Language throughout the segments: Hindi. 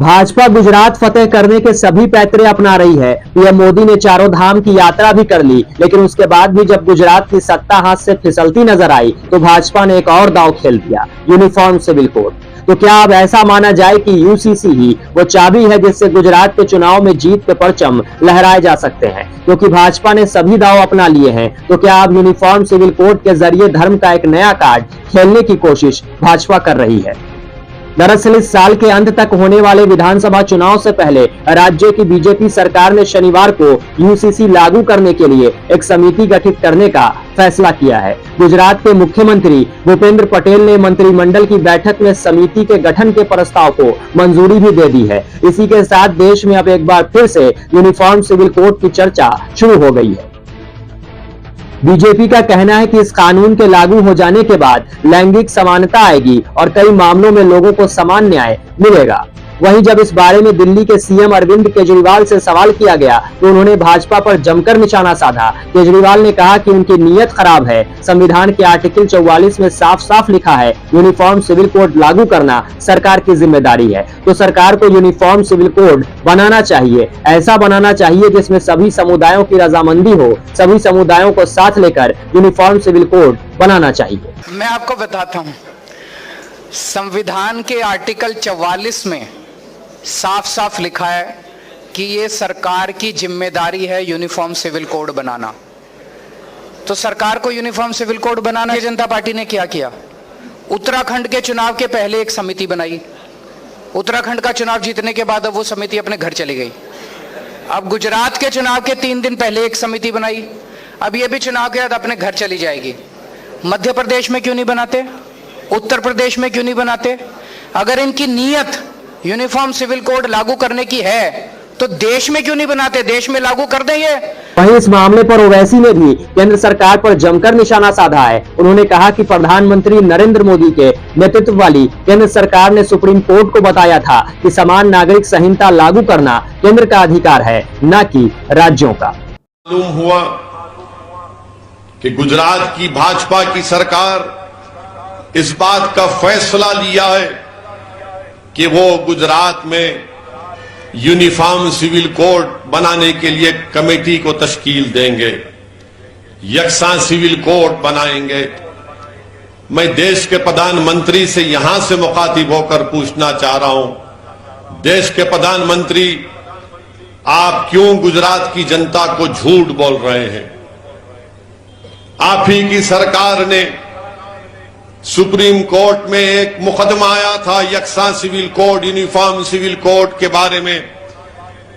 भाजपा गुजरात फतेह करने के सभी पैतरे अपना रही है। पीएम मोदी ने चारों धाम की यात्रा भी कर ली, लेकिन उसके बाद भी जब गुजरात की सत्ता हाथ से फिसलती नजर आई तो भाजपा ने एक और दांव खेल दिया, यूनिफॉर्म सिविल कोड। तो क्या अब ऐसा माना जाए कि यूसीसी ही वो चाबी है जिससे गुजरात के चुनाव में जीत के परचम लहराए जा सकते हैं? क्योंकि भाजपा ने सभी दांव अपना लिए हैं, तो क्या अब यूनिफॉर्म सिविल कोड के जरिए धर्म का एक नया कार्ड खेलने की कोशिश भाजपा कर रही है? दरअसल इस साल के अंत तक होने वाले विधानसभा चुनाव से पहले राज्य की बीजेपी सरकार ने शनिवार को यूसीसी लागू करने के लिए एक समिति गठित करने का फैसला किया है। गुजरात के मुख्यमंत्री भूपेंद्र पटेल ने मंत्रिमंडल की बैठक में समिति के गठन के प्रस्ताव को मंजूरी भी दे दी है। इसी के साथ देश में अब एक बार फिर से यूनिफॉर्म सिविल कोड की चर्चा शुरू हो गई है। बीजेपी का कहना है कि इस कानून के लागू हो जाने के बाद लैंगिक समानता आएगी और कई मामलों में लोगों को समान न्याय मिलेगा। वहीं जब इस बारे में दिल्ली के सीएम अरविंद केजरीवाल से सवाल किया गया तो उन्होंने भाजपा पर जमकर निशाना साधा। केजरीवाल ने कहा कि उनकी नीयत खराब है। संविधान के आर्टिकल 44 में साफ साफ लिखा है यूनिफॉर्म सिविल कोड लागू करना सरकार की जिम्मेदारी है। तो सरकार को यूनिफॉर्म सिविल कोड बनाना चाहिए, ऐसा बनाना चाहिए जिसमें सभी समुदायों की रजामंदी हो। सभी समुदायों को साथ लेकर यूनिफॉर्म सिविल कोड बनाना चाहिए। मैं आपको बताता हूँ, संविधान के आर्टिकल 44 में साफ साफ लिखा है कि ये सरकार की जिम्मेदारी है यूनिफॉर्म सिविल कोड बनाना। तो सरकार को यूनिफॉर्म सिविल कोड बनाना, जनता पार्टी ने क्या किया? उत्तराखंड के चुनाव के पहले एक समिति बनाई। उत्तराखंड का चुनाव जीतने के बाद अब वो समिति अपने घर चली गई। अब गुजरात के चुनाव के 3 दिन पहले एक समिति बनाई, अब ये भी चुनाव के बाद अपने घर चली जाएगी। मध्य प्रदेश में क्यों नहीं बनाते? उत्तर प्रदेश में क्यों नहीं बनाते? अगर इनकी नीयत यूनिफॉर्म सिविल कोड लागू करने की है तो देश में क्यों नहीं बनाते? देश में लागू कर दें ये। वहीं इस मामले पर ओवैसी ने भी केंद्र सरकार पर जमकर निशाना साधा है। उन्होंने कहा कि प्रधानमंत्री नरेंद्र मोदी के नेतृत्व वाली केंद्र सरकार ने सुप्रीम कोर्ट को बताया था कि समान नागरिक संहिता लागू करना केंद्र का अधिकार है, न कि राज्यों का। मालूम हुआ कि गुजरात की भाजपा की सरकार इस बात का फैसला लिया है कि वो गुजरात में यूनिफॉर्म सिविल कोड बनाने के लिए कमेटी को तश्कील देंगे, यकसा सिविल कोड बनाएंगे। मैं देश के प्रधानमंत्री से यहां से मुखातिब होकर पूछना चाह रहा हूं, देश के प्रधानमंत्री, आप क्यों गुजरात की जनता को झूठ बोल रहे हैं? आप ही की सरकार ने सुप्रीम कोर्ट में एक मुकदमा आया था यकसा civil code, uniform civil code के बारे में,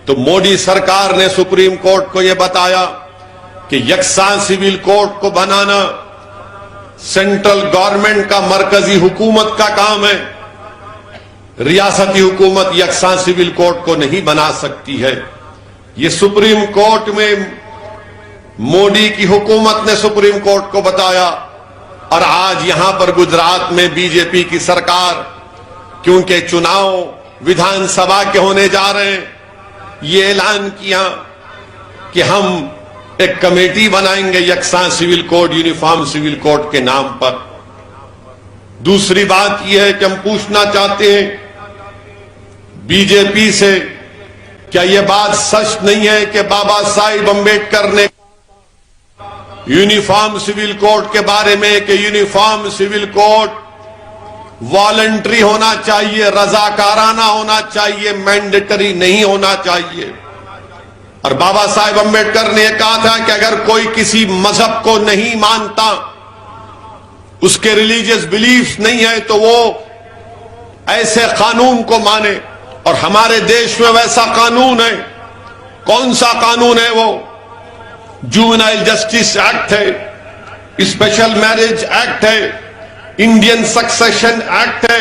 तो मोदी सरकार ने सुप्रीम कोर्ट को यह बताया कि यकसा सिविल कोड को बनाना सेंट्रल गवर्नमेंट का, मरकजी हुकूमत का काम है। रियासती हुकूमत यकसा सिविल कोड को नहीं बना सकती है। ये सुप्रीम कोर्ट में मोदी की हुकूमत ने सुप्रीम कोर्ट को बताया। और आज यहां पर गुजरात में बीजेपी की सरकार, क्योंकि चुनाव विधानसभा के होने जा रहे हैं, ये ऐलान किया कि हम एक कमेटी बनाएंगे यकसा civil code, uniform civil code के नाम पर। दूसरी बात यह है कि हम पूछना चाहते हैं बीजेपी से, क्या यह बात सच नहीं है कि बाबा साहिब अम्बेडकर ने यूनिफॉर्म सिविल कोड के बारे में कि यूनिफॉर्म सिविल कोड वॉलंटरी होना चाहिए, रजाकाराना होना चाहिए, मैंडेटरी नहीं होना चाहिए। और बाबा साहेब अम्बेडकर ने कहा था कि अगर कोई किसी मजहब को नहीं मानता, उसके रिलीजियस बिलीफ नहीं है, तो वो ऐसे कानून को माने। और हमारे देश में वैसा कानून है। कौन सा कानून है वो? जुवेनाइल जस्टिस एक्ट है, स्पेशल मैरिज एक्ट है, इंडियन सक्सेशन एक्ट है।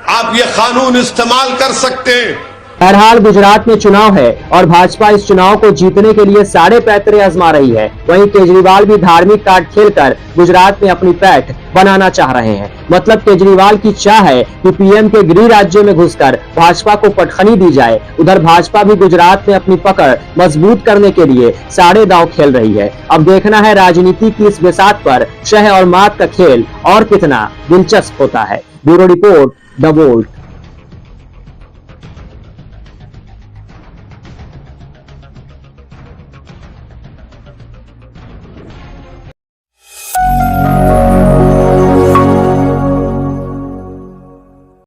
आप ये कानून इस्तेमाल कर सकते हैं। बहरहाल गुजरात में चुनाव है और भाजपा इस चुनाव को जीतने के लिए सारे पैतरे आजमा रही है। वहीं केजरीवाल भी धार्मिक कार्ड खेलकर गुजरात में अपनी पैठ बनाना चाह रहे हैं। मतलब केजरीवाल की चाह है कि पीएम के गृह राज्य में घुसकर भाजपा को पटखनी दी जाए। उधर भाजपा भी गुजरात में अपनी पकड़ मजबूत करने के लिए सारे दांव खेल रही है। अब देखना है राजनीति की इस बिसात पर शह और मात का खेल और कितना दिलचस्प होता है। Bureau report, the volt.